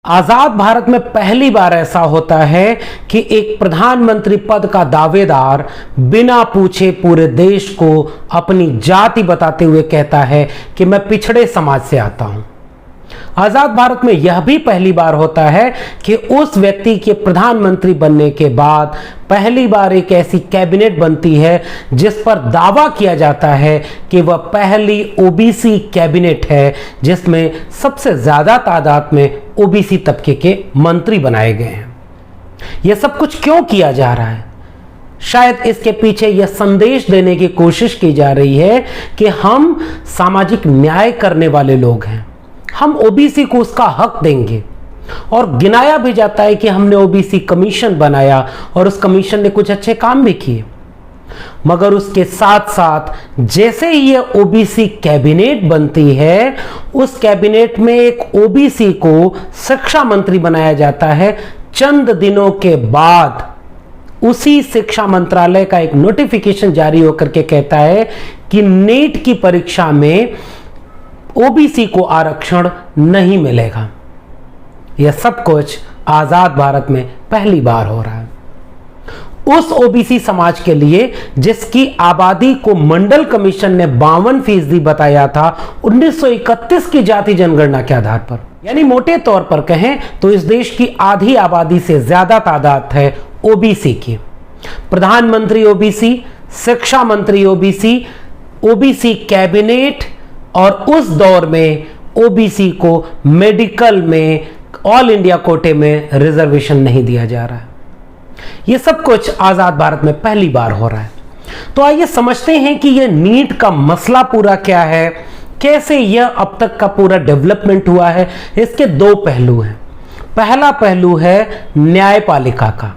आजाद भारत में पहली बार ऐसा होता है कि एक प्रधानमंत्री पद का दावेदार बिना पूछे पूरे देश को अपनी जाति बताते हुए कहता है कि मैं पिछड़े समाज से आता हूं। आजाद भारत में यह भी पहली बार होता है कि उस व्यक्ति के प्रधानमंत्री बनने के बाद पहली बार एक ऐसी कैबिनेट बनती है जिस पर दावा किया जाता है कि वह पहली ओबीसी कैबिनेट है जिसमें सबसे ज्यादा तादाद में ओबीसी तबके के मंत्री बनाए गए हैं। यह सब कुछ क्यों किया जा रहा है? शायद इसके पीछे यह संदेश देने की कोशिश की जा रही है कि हम सामाजिक न्याय करने वाले लोग हैं, हम ओबीसी को उसका हक देंगे। और गिनाया भी जाता है कि हमने ओबीसी कमीशन बनाया और उस कमीशन ने कुछ अच्छे काम भी किए, मगर उसके साथ साथ जैसे ही ये ओबीसी कैबिनेट बनती है, उस कैबिनेट में एक ओबीसी को शिक्षा मंत्री बनाया जाता है। चंद दिनों के बाद उसी शिक्षा मंत्रालय का एक नोटिफिकेशन जारी होकर के कहता है कि नीट की परीक्षा में ओबीसी को आरक्षण नहीं मिलेगा। यह सब कुछ आजाद भारत में पहली बार हो रहा है। उस ओबीसी समाज के लिए जिसकी आबादी को मंडल कमीशन ने 52% बताया था 1931 की जाति जनगणना के आधार पर, यानी मोटे तौर पर कहें तो इस देश की आधी आबादी से ज्यादा तादाद है ओबीसी की। प्रधानमंत्री ओबीसी, शिक्षा मंत्री ओबीसी, ओबीसी कैबिनेट, और उस दौर में ओबीसी को मेडिकल में ऑल इंडिया कोटे में रिजर्वेशन नहीं दिया जा रहा है। यह सब कुछ आजाद भारत में पहली बार हो रहा है। तो आइए समझते हैं कि यह नीट का मसला पूरा क्या है, कैसे यह अब तक का पूरा डेवलपमेंट हुआ है। इसके दो पहलू हैं। पहला पहलू है न्यायपालिका का,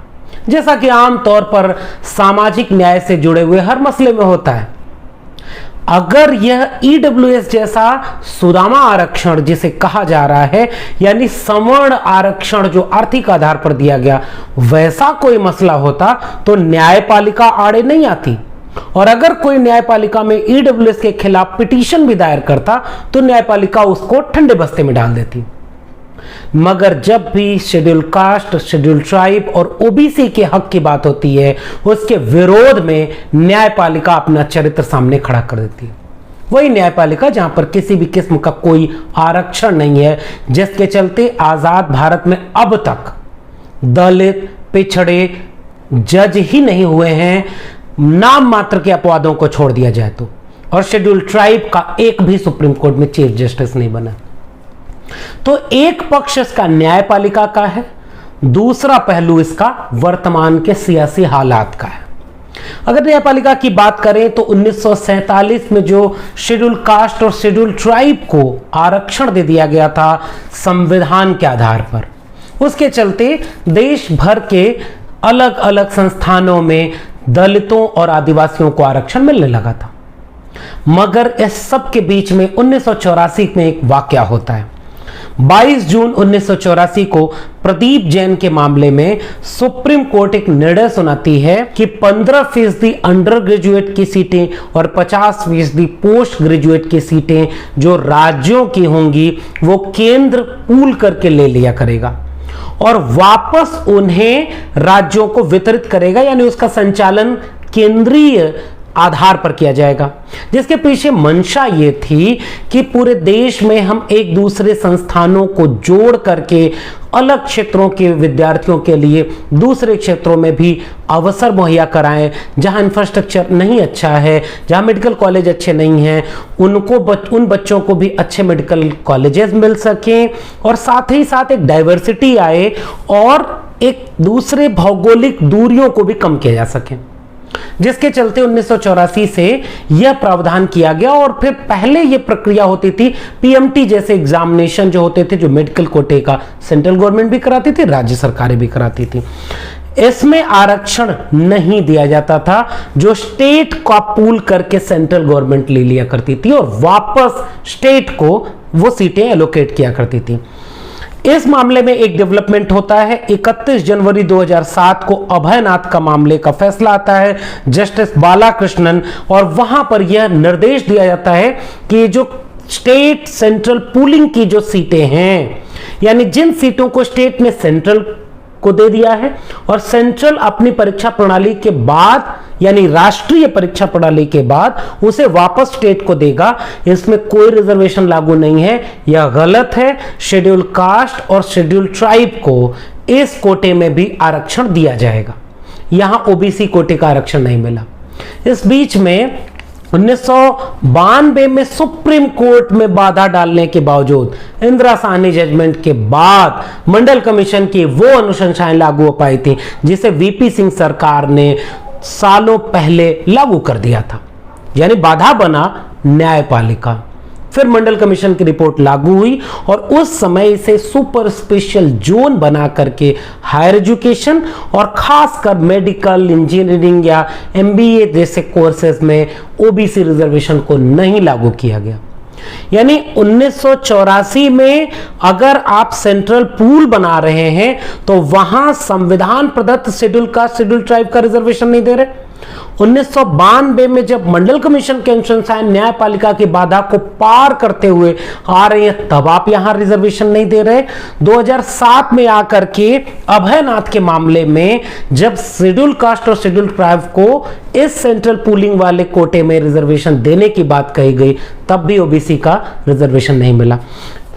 जैसा कि आमतौर पर सामाजिक न्याय से जुड़े हुए हर मसले में होता है। अगर यह ईडब्ल्यूएस जैसा सुदामा आरक्षण जिसे कहा जा रहा है, यानी सवर्ण आरक्षण जो आर्थिक आधार पर दिया गया, वैसा कोई मसला होता तो न्यायपालिका आड़े नहीं आती। और अगर कोई न्यायपालिका में ईडब्ल्यूएस के खिलाफ पिटीशन भी दायर करता तो न्यायपालिका उसको ठंडे बस्ते में डाल देती। मगर जब भी शेड्यूल कास्ट, शेड्यूल ट्राइब और ओबीसी के हक की बात होती है, उसके विरोध में न्यायपालिका अपना चरित्र सामने खड़ा कर देती है। वही न्यायपालिका जहां पर किसी भी किस्म का कोई आरक्षण नहीं है, जिसके चलते आजाद भारत में अब तक दलित, पिछड़े जज ही नहीं हुए हैं, नाम मात्र के अपवादों को छोड़ दिया जाए तो। और शेड्यूल ट्राइब का एक भी सुप्रीम कोर्ट में चीफ जस्टिस नहीं बना। तो एक पक्ष इसका न्यायपालिका का है, दूसरा पहलू इसका वर्तमान के सियासी हालात का है। अगर न्यायपालिका की बात करें तो 1947 में जो शेड्यूल कास्ट और शेड्यूल ट्राइब को आरक्षण दे दिया गया था संविधान के आधार पर, उसके चलते देश भर के अलग अलग संस्थानों में दलितों और आदिवासियों को आरक्षण मिलने लगा था। मगर इस सब के बीच में 1984 में एक वाकया होता है। 22 जून 1984 को प्रदीप जैन के मामले में सुप्रीम कोर्ट एक निर्णय सुनाती है कि 15% अंडर ग्रेजुएट की सीटें और 50% पोस्ट ग्रेजुएट की सीटें जो राज्यों की होंगी वो केंद्र पूल करके ले लिया करेगा और वापस उन्हें राज्यों को वितरित करेगा, यानी उसका संचालन केंद्रीय आधार पर किया जाएगा। जिसके पीछे मंशा ये थी कि पूरे देश में हम एक दूसरे संस्थानों को जोड़ करके अलग क्षेत्रों के विद्यार्थियों के लिए दूसरे क्षेत्रों में भी अवसर मुहैया कराएं। जहां इंफ्रास्ट्रक्चर नहीं अच्छा है, जहां मेडिकल कॉलेज अच्छे नहीं हैं, उन बच्चों को भी अच्छे मेडिकल कॉलेजेस मिल सकें और साथ ही साथ एक डाइवर्सिटी आए और एक दूसरे भौगोलिक दूरियों को भी कम किया जा सके। जिसके चलते 1984 से यह प्रावधान किया गया। और फिर पहले यह प्रक्रिया होती थी पीएमटी जैसे एग्जामिनेशन जो होते थे, जो मेडिकल कोटे का सेंट्रल गवर्नमेंट भी कराती थी, राज्य सरकारें भी कराती थी। इसमें आरक्षण नहीं दिया जाता था, जो स्टेट का पूल करके सेंट्रल गवर्नमेंट ले लिया करती थी और वापस स्टेट को वो सीटें एलोकेट किया करती थी। इस मामले में एक डेवलपमेंट होता है। 31 जनवरी 2007 को अभयनाथ का मामले का फैसला आता है जस्टिस बालाकृष्णन, और वहां पर यह निर्देश दिया जाता है कि जो स्टेट सेंट्रल पूलिंग की जो सीटें हैं यानी जिन सीटों को स्टेट ने सेंट्रल को दे दिया है और सेंट्रल अपनी परीक्षा प्रणाली के बाद यानी राष्ट्रीय परीक्षा प्रणाली के बाद उसे वापस स्टेट को देगा, इसमें कोई रिजर्वेशन लागू नहीं है। यह गलत है। शेड्यूल कास्ट और शेड्यूल ट्राइब को इस कोटे में भी आरक्षण दिया जाएगा। यहां ओबीसी कोटे का आरक्षण नहीं मिला। इस बीच में 1992 में सुप्रीम कोर्ट में बाधा डालने के बावजूद इंदिरा साहनी जजमेंट के बाद मंडल कमीशन की वो अनुशंसाएं लागू हो पाई थी जिसे वीपी सिंह सरकार ने सालों पहले लागू कर दिया था। यानी बाधा बना न्यायपालिका। फिर मंडल कमीशन की रिपोर्ट लागू हुई और उस समय इसे सुपर स्पेशल जोन बना करके हायर एजुकेशन और खासकर मेडिकल, इंजीनियरिंग या एमबीए जैसे कोर्सेज में ओबीसी रिजर्वेशन को नहीं लागू किया गया। यानी 1984 में अगर आप सेंट्रल पूल बना रहे हैं तो वहां संविधान प्रदत्त शेड्यूल कास्ट, शेड्यूल ट्राइब का रिजर्वेशन नहीं दे रहे। 1992 में जब मंडल कमीशन के अनुशंसाएं न्यायपालिका की बाधा को पार करते हुए आ रहे हैं तब आप यहां रिजर्वेशन नहीं दे रहे। 2007 में आकर के अभयनाथ के मामले में जब शेड्यूल कास्ट और शेड्यूल ट्राइब को इस सेंट्रल पूलिंग वाले कोटे में रिजर्वेशन देने की बात कही गई तब भी ओबीसी का रिजर्वेशन नहीं मिला।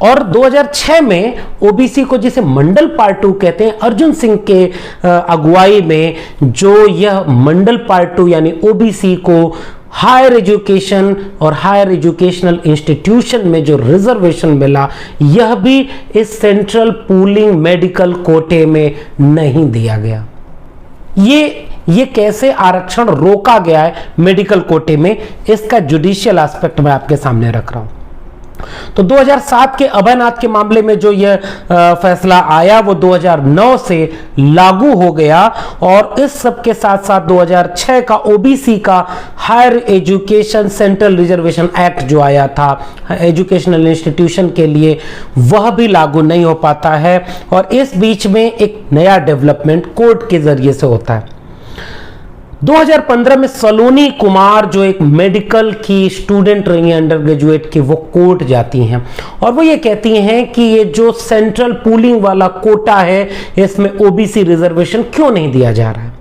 और 2006 में ओबीसी को जिसे मंडल पार्ट 2 कहते हैं, अर्जुन सिंह के अगुवाई में जो यह मंडल पार्ट 2 यानी ओबीसी को हायर एजुकेशन और हायर एजुकेशनल इंस्टीट्यूशन में जो रिजर्वेशन मिला यह भी इस सेंट्रल पूलिंग मेडिकल कोटे में नहीं दिया गया। ये कैसे आरक्षण रोका गया है मेडिकल कोटे में, इसका जुडिशियल एस्पेक्ट मैं आपके सामने रख रहा हूं। तो 2007 के अभयनाथ के मामले में जो यह फैसला आया वो 2009 से लागू हो गया और इस सब के साथ साथ 2006 का ओबीसी का higher education central reservation act जो आया था एजुकेशनल इंस्टीट्यूशन के लिए, वह भी लागू नहीं हो पाता है। और इस बीच में एक नया डेवलपमेंट कोर्ट के जरिए से होता है। 2015 में सलोनी कुमार जो एक मेडिकल की स्टूडेंट रही हैं अंडर ग्रेजुएट की, वो कोर्ट जाती हैं और वो ये कहती हैं कि ये जो सेंट्रल पूलिंग वाला कोटा है इसमें ओबीसी रिजर्वेशन क्यों नहीं दिया जा रहा है।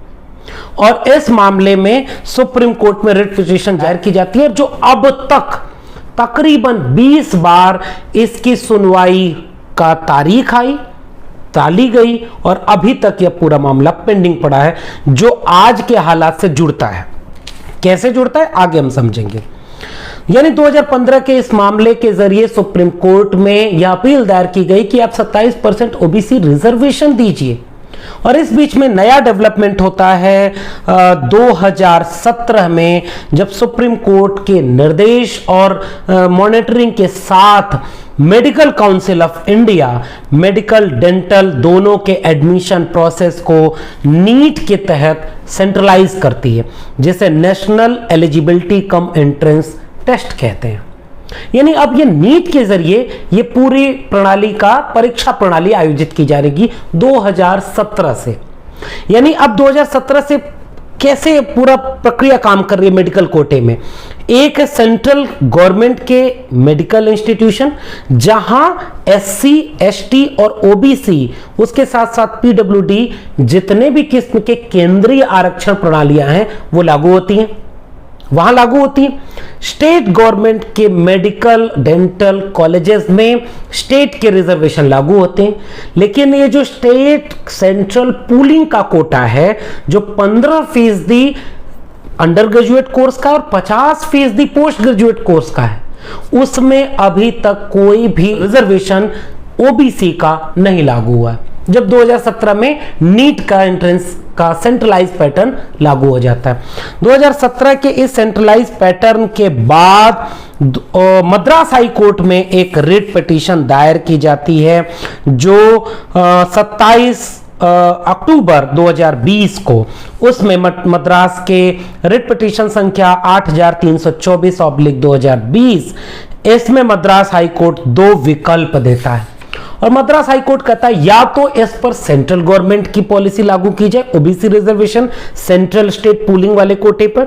और इस मामले में सुप्रीम कोर्ट में रिट पिटीशन दायर की जाती है जो अब तक तकरीबन 20 बार इसकी सुनवाई का तारीख आई, टाली गई और अभी तक यह पूरा मामला पेंडिंग पड़ा है जो आज के हालात से जुड़ता है। कैसे जुड़ता है आगे हम समझेंगे। यानी 2015 के इस मामले के जरिए सुप्रीम कोर्ट में यह अपील दायर की गई कि आप 27% ओबीसी रिजर्वेशन दीजिए। और इस बीच में नया डेवलपमेंट होता है 2017 में जब सुप्रीम कोर्ट के निर्देश और मॉनिटरिंग के साथ medical council of India medical dental दोनों के एडमिशन प्रोसेस को नीट के तहत सेंट्रलाइज करती है जिसे national eligibility cum entrance test कहते हैं। यानी अब ये नीट के जरिए ये पूरी प्रणाली का परीक्षा प्रणाली आयोजित की जाएगी 2017 से। यानी अब 2017 से कैसे पूरा प्रक्रिया काम कर रही है मेडिकल कोटे में। एक सेंट्रल गवर्नमेंट के मेडिकल इंस्टीट्यूशन जहां एससी, एसटी और ओबीसी उसके साथ साथ पीडब्ल्यूडी जितने भी किस्म के केंद्रीय आरक्षण प्रणालियां हैं वो लागू होती हैं, वहां लागू होती है। स्टेट गवर्नमेंट के मेडिकल डेंटल कॉलेजेस में स्टेट के रिजर्वेशन लागू होते हैं, लेकिन ये जो स्टेट सेंट्रल पूलिंग का कोटा है जो 15% अंडर ग्रेजुएट कोर्स का और 50% पोस्ट ग्रेजुएट कोर्स का है, उसमें अभी तक कोई भी रिजर्वेशन ओबीसी का नहीं लागू हुआ। जब 2017 में नीट का एंट्रेंस का सेंट्रलाइज पैटर्न लागू हो जाता है। 2017 के इस सेंट्रलाइज पैटर्न के बाद मद्रास हाई कोर्ट में एक रिट पिटीशन दायर की जाती है जो 27 अक्टूबर 2020 को, उसमें मद्रास के रिट पिटीशन संख्या 8324/2020, इसमें मद्रास हाई कोर्ट 2 विकल्प देता है और मद्रास हाई कोर्ट कहता है या तो इस पर सेंट्रल गवर्नमेंट की पॉलिसी लागू की जाए OBC reservation central state pooling वाले कोटे पर,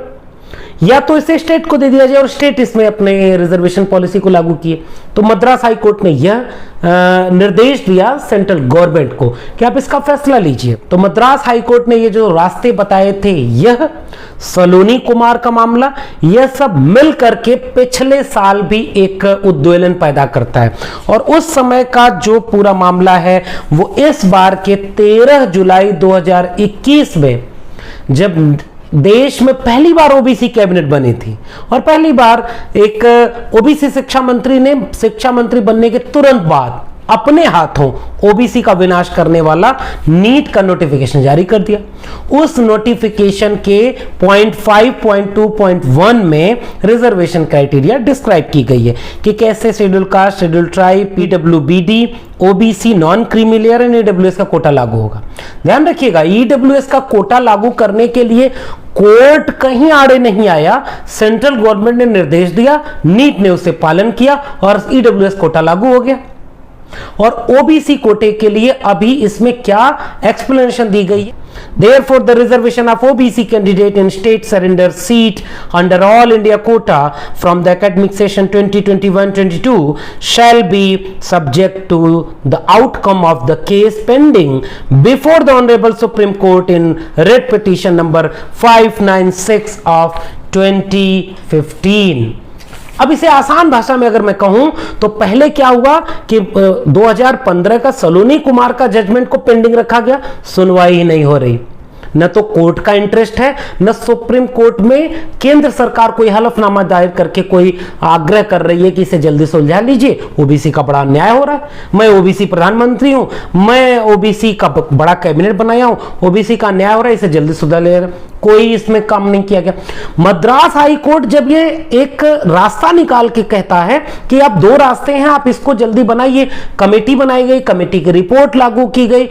या तो इसे स्टेट को दे दिया जाए और स्टेट इसमें अपने रिजर्वेशन पॉलिसी को लागू किए। तो मद्रास हाई कोर्ट ने यह निर्देश दिया सेंट्रल गवर्नमेंट को कि आप इसका फैसला लीजिए। तो मद्रास हाई कोर्ट ने ये जो रास्ते बताए थे, यह सलोनी कुमार का मामला, यह सब मिल करके पिछले साल भी एक उद्वेलन पैदा करता है। और उस समय का जो पूरा मामला है वो इस बार के 13 जुलाई 2021 में, जब देश में पहली बार ओबीसी कैबिनेट बनी थी और पहली बार एक ओबीसी शिक्षा मंत्री ने शिक्षा मंत्री बनने के तुरंत बाद अपने हाथों ओबीसी का विनाश करने वाला नीट का नोटिफिकेशन जारी कर दिया। उस नोटिफिकेशन के पॉइंट 5.2.1 में रिजर्वेशन क्राइटेरिया डिस्क्राइब की गई है कि कैसे schedule caste, schedule tribe, PWBD, OBC, non creamy layer and EWS का कोटा लागू होगा। ध्यान रखिएगा, ईडब्ल्यूएस का कोटा लागू करने के लिए कोर्ट कहीं आड़े नहीं आया, सेंट्रल गवर्नमेंट ने निर्देश दिया, नीट ने उसे पालन किया और ईडब्ल्यूएस कोटा लागू हो गया। और ओबीसी कोटे के लिए अभी इसमें क्या एक्सप्लेनेशन दी गई है? Therefore, the reservation of OBC candidate in state surrender seat under All India quota from the academic session 2021-22 shall be subject to the outcome of the case pending before the Honorable Supreme Court in writ petition number 596 of 2015। अब इसे आसान भाषा में अगर मैं कहूं तो पहले क्या हुआ कि 2015 का सलोनी कुमार का जजमेंट को पेंडिंग रखा गया, सुनवाई ही नहीं हो रही। न तो कोर्ट का इंटरेस्ट है, न सुप्रीम कोर्ट में केंद्र सरकार कोई हलफनामा दायर करके कोई आग्रह कर रही है कि इसे जल्दी सुलझा लीजिए, ओबीसी का बड़ा अन्याय हो रहा है, मैं ओबीसी प्रधानमंत्री हूं, मैं ओबीसी का बड़ा कैबिनेट बनाया हूं, ओबीसी का अन्याय हो रहा है, इसे जल्दी सुलझा ले। कोई इसमें काम नहीं किया गया। मद्रास हाई कोर्ट जब ये एक रास्ता निकाल के कहता है कि अब दो रास्ते हैं, आप इसको जल्दी बनाइए, कमेटी बनाई गई, कमेटी की रिपोर्ट लागू की गई।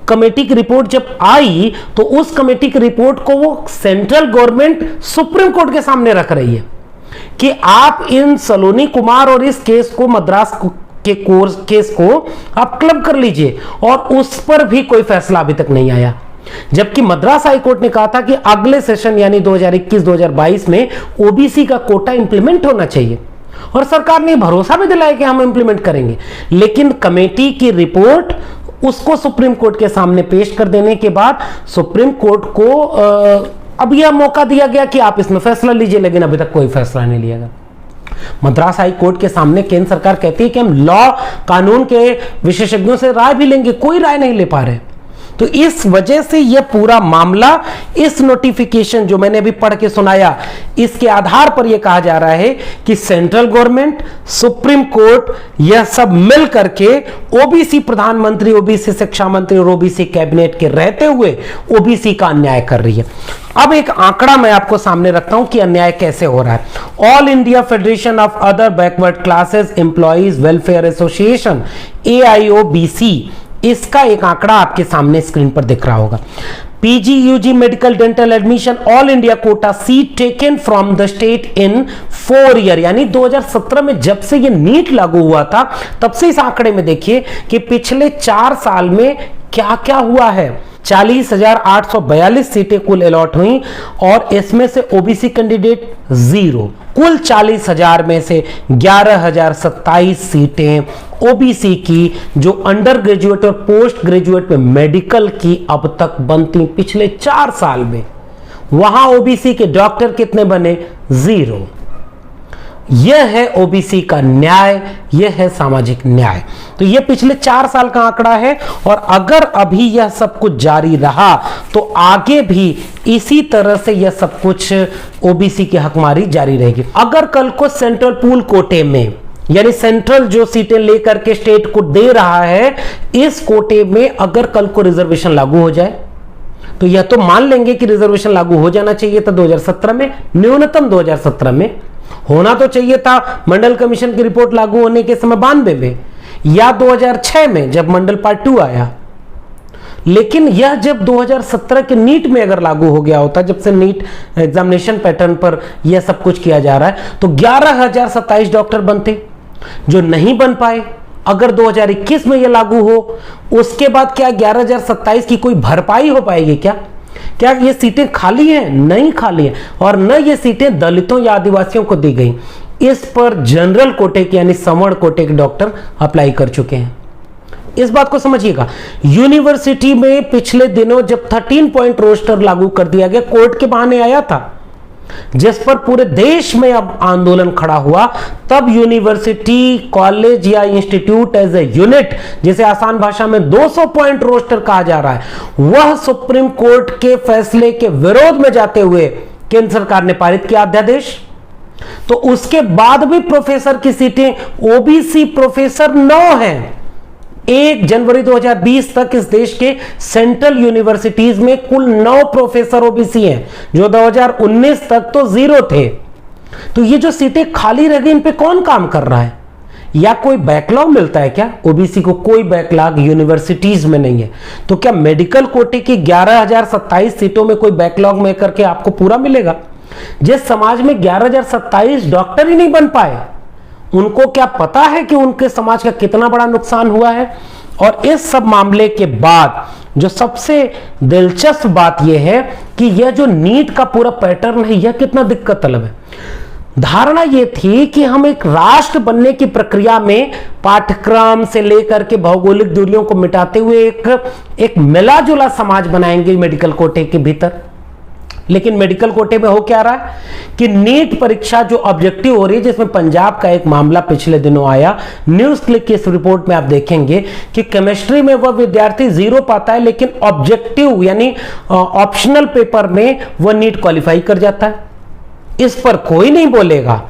कमेटी की रिपोर्ट जब आई तो उस कमेटी की रिपोर्ट को वो सेंट्रल गवर्नमेंट सुप्रीम कोर्ट के सामने रख रही है कि आप इन सलोनी कुमार और इस केस को, मद्रास के केस को आप क्लब कर लीजिए, और उस पर भी कोई फैसला अभी तक नहीं आया। जबकि मद्रास हाई कोर्ट ने कहा था कि अगले सेशन यानी 2021-2022 में ओबीसी का कोटा इंप्लीमेंट होना चाहिए, और सरकार ने भरोसा भी दिलाया कि हम इंप्लीमेंट करेंगे। लेकिन कमेटी की रिपोर्ट उसको सुप्रीम कोर्ट के सामने पेश कर देने के बाद सुप्रीम कोर्ट को अब यह मौका दिया गया कि आप इसमें फैसला लीजिए, लेकिन अभी तक कोई फैसला नहीं लिया गया। मद्रास हाई कोर्ट के सामने केंद्र सरकार कहती है कि हम लॉ कानून के विशेषज्ञों से राय भी लेंगे, कोई राय नहीं ले पा रहे। तो इस वजह से यह पूरा मामला, इस नोटिफिकेशन जो मैंने अभी पढ़ के सुनाया, इसके आधार पर यह कहा जा रहा है कि सेंट्रल गवर्नमेंट, सुप्रीम कोर्ट, यह सब मिल करके ओबीसी प्रधानमंत्री, ओबीसी शिक्षा मंत्री और ओबीसी कैबिनेट के रहते हुए ओबीसी का अन्याय कर रही है। अब एक आंकड़ा मैं आपको सामने रखता हूं कि अन्याय कैसे हो रहा है। All India federation of other backward classes employees welfare association, AIOBC, इसका एक आंकड़ा आपके सामने स्क्रीन पर दिख रहा होगा। PG, UG, medical, dental admission, all India quota seat taken from the state in 4 year, यानी 2017 में जब से ये नीट लागू हुआ था तब से इस आंकड़े में देखिए कि पिछले 4 साल में क्या क्या हुआ है। 40,842 सीटें कुल अलॉट हुई और इसमें से ओबीसी कैंडिडेट 0। कुल 40,000 में से 11,027 सीटें ओबीसी की, जो अंडर ग्रेजुएट और पोस्ट ग्रेजुएट में मेडिकल की अब तक बनती पिछले 4 साल में। वहां ओबीसी के डॉक्टर कितने बने? 0। यह है ओबीसी का न्याय, यह है सामाजिक न्याय। तो यह पिछले 4 साल का आंकड़ा है, और अगर अभी यह सब कुछ जारी रहा तो आगे भी इसी तरह से यह सब कुछ ओबीसी की हकमारी जारी रहेगी। अगर कल को सेंट्रल पूल कोटे में, यानी सेंट्रल जो सीटें लेकर के स्टेट को दे रहा है, इस कोटे में अगर कल को रिजर्वेशन लागू हो जाए तो यह तो मान लेंगे कि रिजर्वेशन लागू हो जाना चाहिए था 2017 में, न्यूनतम 2017 में होना तो चाहिए था। मंडल कमीशन की रिपोर्ट लागू होने के समय 92 में, या 2006 में जब मंडल पार्ट 2 आया। लेकिन यह जब 2017 के नीट में अगर लागू हो गया होता, जब से नीट एग्जामिनेशन पैटर्न पर यह सब कुछ किया जा रहा है, तो 11,027 डॉक्टर बनते, जो नहीं बन पाए। अगर 2021 में यह लागू हो, उसके बाद क्या 11,027 की कोई भरपाई हो पाएगी क्या? क्या ये सीटें खाली हैं? नहीं खाली हैं। और न ये सीटें दलितों या आदिवासियों को दी गई। इस पर जनरल कोटे के यानी सवर्ण कोटे के डॉक्टर अप्लाई कर चुके हैं। इस बात को समझिएगा। यूनिवर्सिटी में पिछले दिनों जब 13 पॉइंट रोस्टर लागू कर दिया गया, कोर्ट के बहाने आया था, जिस पर पूरे देश में अब आंदोलन खड़ा हुआ, तब यूनिवर्सिटी, कॉलेज या इंस्टीट्यूट एज ए यूनिट, जिसे आसान भाषा में 200 पॉइंट रोस्टर कहा जा रहा है, वह सुप्रीम कोर्ट के फैसले के विरोध में जाते हुए केंद्र सरकार ने पारित किया अध्यादेश। तो उसके बाद भी प्रोफेसर की सीटें ओबीसी प्रोफेसर 9 हैं। 1 जनवरी 2020 तक इस देश के सेंट्रल यूनिवर्सिटीज में कुल 9 प्रोफेसर ओबीसी हैं, जो 2019 तक तो 0 थे। तो ये जो सीटें खाली रह गई, इन पे कौन काम कर रहा है? या कोई बैकलॉग मिलता है क्या? ओबीसी को कोई बैकलॉग यूनिवर्सिटीज में नहीं है। तो क्या मेडिकल कोटे की 11,027 सीटों में कोई बैकलॉग में करके आपको पूरा मिलेगा? जिस समाज में 11,027 डॉक्टर ही नहीं बन पाए, उनको क्या पता है कि उनके समाज का कितना बड़ा नुकसान हुआ है? और इस सब मामले के बाद जो सबसे दिलचस्प बात यह है कि यह जो नीट का पूरा पैटर्न है, यह कितना दिक्कत तलब है। धारणा यह थी कि हम एक राष्ट्र बनने की प्रक्रिया में पाठ्यक्रम से लेकर के भौगोलिक दूरियों को मिटाते हुए एक मिला जुला समाज बनाएंगे मेडिकल कोटे के भीतर। लेकिन मेडिकल कोटे में हो क्या रहा है कि नीट परीक्षा जो ऑब्जेक्टिव हो रही है, जिसमें पंजाब का एक मामला पिछले दिनों आया, न्यूज क्लिक की इस रिपोर्ट में आप देखेंगे कि केमिस्ट्री में वह विद्यार्थी 0 पाता है, लेकिन ऑब्जेक्टिव यानी ऑप्शनल पेपर में वह नीट क्वालिफाई कर जाता है। इस पर कोई नहीं बोलेगा।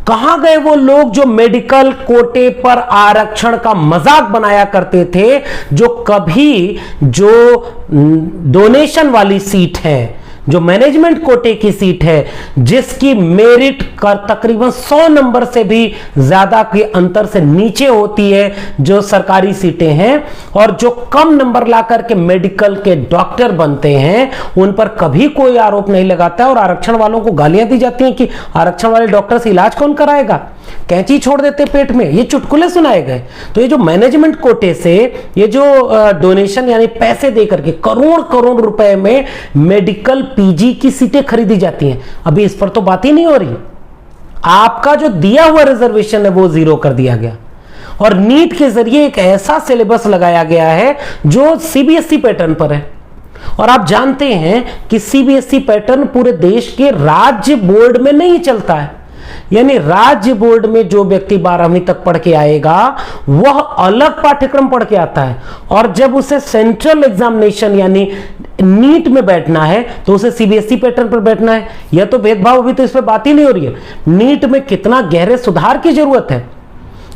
कहां गए वो लोग जो मेडिकल कोटे पर आरक्षण का मजाक बनाया करते थे, जो कभी जो डोनेशन वाली सीट है, जो मैनेजमेंट कोटे की सीट है, जिसकी मेरिट तकरीबन 100 नंबर से भी ज्यादा के अंतर से नीचे होती है जो सरकारी सीटें हैं, और जो कम नंबर लाकर के मेडिकल के डॉक्टर बनते हैं, उन पर कभी कोई आरोप नहीं लगाता है। और आरक्षण वालों को गालियां दी जाती हैं कि आरक्षण वाले डॉक्टर से इलाज कौन कराएगा, कैंची छोड़ देते पेट में, ये चुटकुले सुनाए गए। तो ये जो मैनेजमेंट कोटे से ये जो डोनेशन यानी पैसे देकर के करोड़ करोड़ रुपए में मेडिकल पीजी की सीटें खरीदी जाती हैं, अभी इस पर तो बात ही नहीं हो रही। आपका जो दिया हुआ रिजर्वेशन है वो 0 कर दिया गया, और नीट के जरिए एक ऐसा सिलेबस लगाया गया है जो सीबीएसई पैटर्न पर है। और आप जानते हैं कि सीबीएसई पैटर्न पूरे देश के राज्य बोर्ड में नहीं चलता है। यानी राज्य बोर्ड में जो व्यक्ति 12वीं तक पढ़ के आएगा वह अलग पाठ्यक्रम पढ़ के आता है, और जब उसे सेंट्रल एग्जामिनेशन यानी नीट में बैठना है तो उसे सीबीएसई पैटर्न पर बैठना है। यह तो भेदभाव, अभी तो इस पर बात ही नहीं हो रही है। नीट में कितना गहरे सुधार की जरूरत है,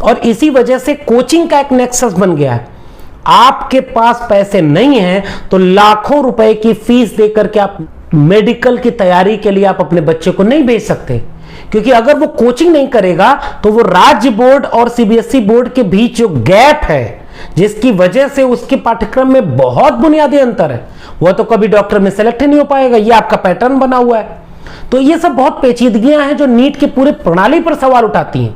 और इसी वजह से कोचिंग का एक नेक्सस बन गया है। आपके पास पैसे नहीं है तो लाखों रुपए की फीस देकर के आप मेडिकल की तैयारी के लिए आप अपने बच्चे को नहीं भेज सकते, क्योंकि अगर वो कोचिंग नहीं करेगा तो वो राज्य बोर्ड और सीबीएसई बोर्ड के बीच जो गैप है, जिसकी वजह से उसके पाठ्यक्रम में बहुत बुनियादी अंतर है, वह तो कभी डॉक्टर में सेलेक्ट ही नहीं हो पाएगा। ये आपका पैटर्न बना हुआ है। तो ये सब बहुत पेचीदगियां हैं जो नीट के पूरे प्रणाली पर सवाल उठाती हैं,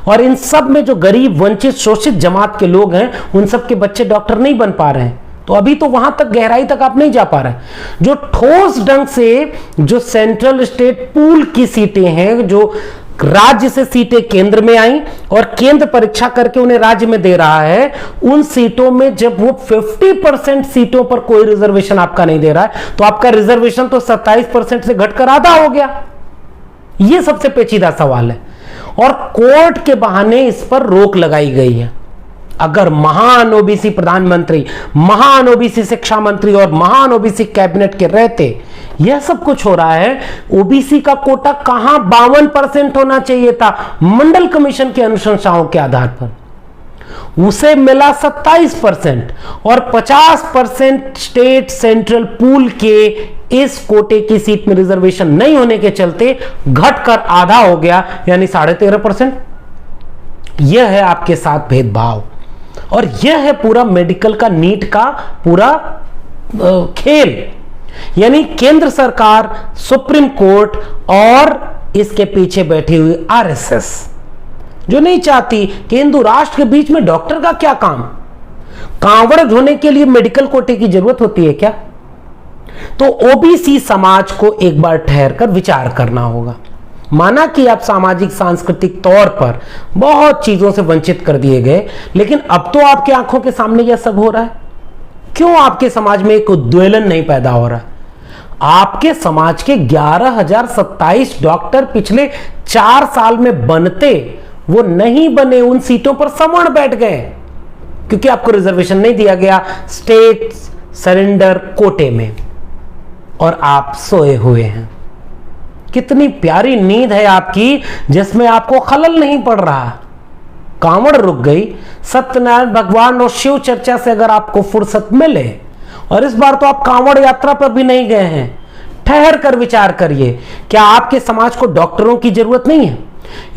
और इन सब में जो गरीब, वंचित, शोषित जमात के लोग हैं, उन सब के बच्चे डॉक्टर नहीं बन पा रहे हैं। तो अभी तो वहां तक गहराई तक आप नहीं जा पा रहे। जो ठोस ढंग से जो सेंट्रल स्टेट पूल की सीटें हैं, जो राज्य से सीटें केंद्र में आई और केंद्र परीक्षा करके उन्हें राज्य में दे रहा है, उन सीटों में जब वो 50% सीटों पर कोई रिजर्वेशन आपका नहीं दे रहा है, तो आपका रिजर्वेशन तो 27% से घटकर आधा हो गया। यह सबसे पेचीदा सवाल है, और कोर्ट के बहाने इस पर रोक लगाई गई है। अगर महान ओबीसी प्रधानमंत्री, महान ओबीसी शिक्षा मंत्री और महान ओबीसी कैबिनेट के रहते यह सब कुछ हो रहा है, ओबीसी का कोटा कहां 52% होना चाहिए था मंडल कमीशन की अनुशंसाओं के आधार पर, उसे मिला 27%, और 50% स्टेट सेंट्रल पूल के इस कोटे की सीट में रिजर्वेशन नहीं होने के चलते घटकर आधा हो गया, यानी 13.5%। यह है आपके साथ भेदभाव, और यह है पूरा मेडिकल का नीट का पूरा खेल। यानी केंद्र सरकार, सुप्रीम कोर्ट और इसके पीछे बैठी हुई आरएसएस, जो नहीं चाहती कि हिंदू राष्ट्र के बीच में डॉक्टर का क्या काम। कांवड़ होने के लिए मेडिकल कोटे की जरूरत होती है क्या? तो ओबीसी समाज को एक बार ठहर कर विचार करना होगा। माना कि आप सामाजिक सांस्कृतिक तौर पर बहुत चीजों से वंचित कर दिए गए, लेकिन अब तो आपकी आंखों के सामने यह सब हो रहा है। क्यों आपके समाज में एक उद्वेलन नहीं पैदा हो रहा है? आपके समाज के 11,027 डॉक्टर पिछले 4 साल में बनते, वो नहीं बने, उन सीटों पर सवर्ण बैठ गए क्योंकि आपको रिजर्वेशन नहीं दिया गया स्टेट सरेंडर कोटे में, और आप सोए हुए हैं। कितनी प्यारी नींद है आपकी जिसमें आपको खलल नहीं पड़ रहा। कांवड़ रुक गई, सत्यनारायण भगवान और शिव चर्चा से अगर आपको फुर्सत मिले, और इस बार तो आप कांवड़ यात्रा पर भी नहीं गए हैं, ठहर कर विचार करिए, क्या आपके समाज को डॉक्टरों की जरूरत नहीं है?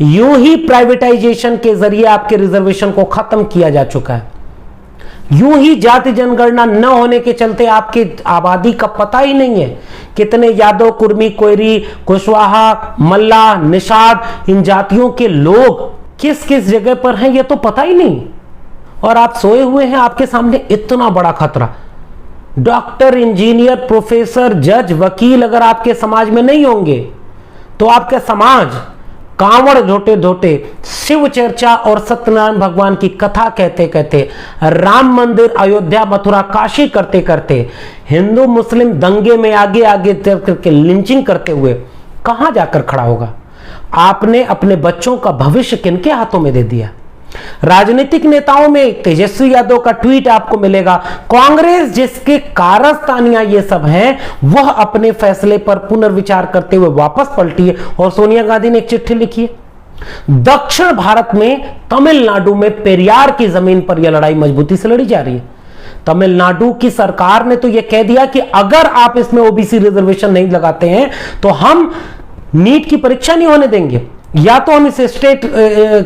यूं ही प्राइवेटाइजेशन के जरिए आपके रिजर्वेशन को खत्म किया जा चुका है। यूं ही जाति जनगणना न होने के चलते आपकी आबादी का पता ही नहीं है। कितने यादव, कुर्मी, कोयरी, कुशवाहा, मल्ला, निषाद, इन जातियों के लोग किस किस जगह पर हैं ये तो पता ही नहीं, और आप सोए हुए हैं। आपके सामने इतना बड़ा खतरा। डॉक्टर, इंजीनियर, प्रोफेसर, जज, वकील अगर आपके समाज में नहीं होंगे तो आपका समाज कांवड़ धोते धोते, शिव चर्चा और सत्यनारायण भगवान की कथा कहते कहते, राम मंदिर, अयोध्या, मथुरा, काशी करते करते, हिंदू मुस्लिम दंगे में आगे आगे करके लिंचिंग करते हुए कहां जाकर खड़ा होगा? आपने अपने बच्चों का भविष्य किनके हाथों में दे दिया? राजनीतिक नेताओं में तेजस्वी यादव का ट्वीट आपको मिलेगा। कांग्रेस जिसके कारस्तानियां ये सब हैं, वह अपने फैसले पर पुनर्विचार करते हुए वापस पलटी है, और सोनिया गांधी ने एक चिट्ठी लिखी है। दक्षिण भारत में तमिलनाडु में पेरियार की जमीन पर यह लड़ाई मजबूती से लड़ी जा रही है। तमिलनाडु की सरकार ने तो यह कह दिया कि अगर आप इसमें ओबीसी रिजर्वेशन नहीं लगाते हैं तो हम नीट की परीक्षा नहीं होने देंगे, या तो हम इसे स्टेट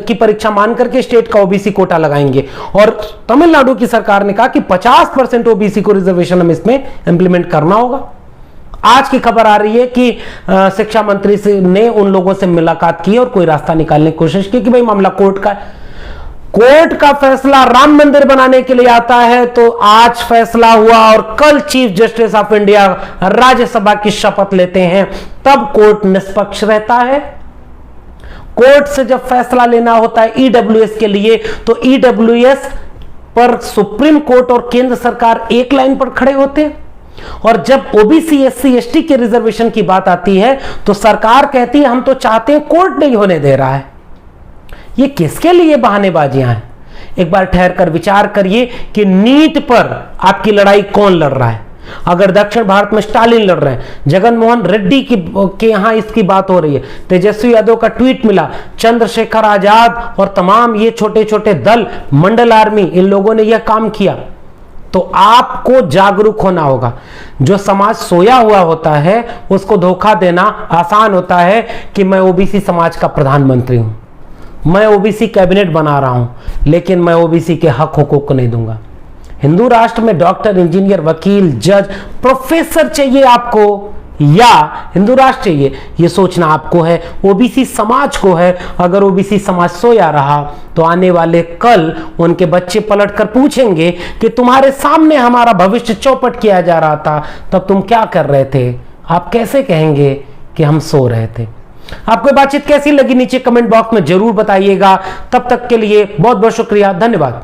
की परीक्षा मान करके स्टेट का ओबीसी कोटा लगाएंगे। और तमिलनाडु की सरकार ने कहा कि 50% ओबीसी को रिजर्वेशन हम इसमें इंप्लीमेंट करना होगा। आज की खबर आ रही है कि शिक्षा मंत्री ने उन लोगों से मुलाकात की और कोई रास्ता निकालने की कोशिश की कि भाई मामला कोर्ट का है। कोर्ट का फैसला राम मंदिर बनाने के लिए आता है, तो आज फैसला हुआ और कल chief justice of India Rajya Sabha की शपथ लेते हैं, तब कोर्ट निष्पक्ष रहता है। कोर्ट से जब फैसला लेना होता है ईडब्ल्यूएस के लिए, तो ईडब्ल्यूएस पर सुप्रीम कोर्ट और केंद्र सरकार एक लाइन पर खड़े होते हैं, और जब ओबीसी, एससी, एसटी के रिजर्वेशन की बात आती है तो सरकार कहती है हम तो चाहते हैं, कोर्ट नहीं होने दे रहा है। ये किसके लिए बहानेबाजियां हैं? एक बार ठहर कर विचार करिए कि नीट पर आपकी लड़ाई कौन लड़ रहा है। अगर दक्षिण भारत में स्टालिन लड़ रहे हैं, जगनमोहन रेड्डी के यहां इसकी बात हो रही है, तेजस्वी यादव का ट्वीट मिला, चंद्रशेखर आजाद और तमाम ये छोटे छोटे दल, मंडल आर्मी, इन लोगों ने यह काम किया, तो आपको जागरूक होना होगा। जो समाज सोया हुआ होता है उसको धोखा देना आसान होता है कि मैं ओबीसी समाज का प्रधानमंत्री हूं, मैं ओबीसी कैबिनेट बना रहा हूं, लेकिन मैं ओबीसी के हक हुकूक को नहीं दूंगा। हिंदू राष्ट्र में डॉक्टर, इंजीनियर, वकील, जज, प्रोफेसर चाहिए आपको, या हिंदू राष्ट्र चाहिए, यह सोचना आपको है, ओबीसी समाज को है। अगर ओबीसी समाज सोया रहा तो आने वाले कल उनके बच्चे पलटकर पूछेंगे कि तुम्हारे सामने हमारा भविष्य चौपट किया जा रहा था, तब तुम क्या कर रहे थे? आप कैसे कहेंगे कि हम सो रहे थे? आपको बातचीत कैसी लगी नीचे कमेंट बॉक्स में जरूर बताइएगा। तब तक के लिए बहुत बहुत शुक्रिया, धन्यवाद।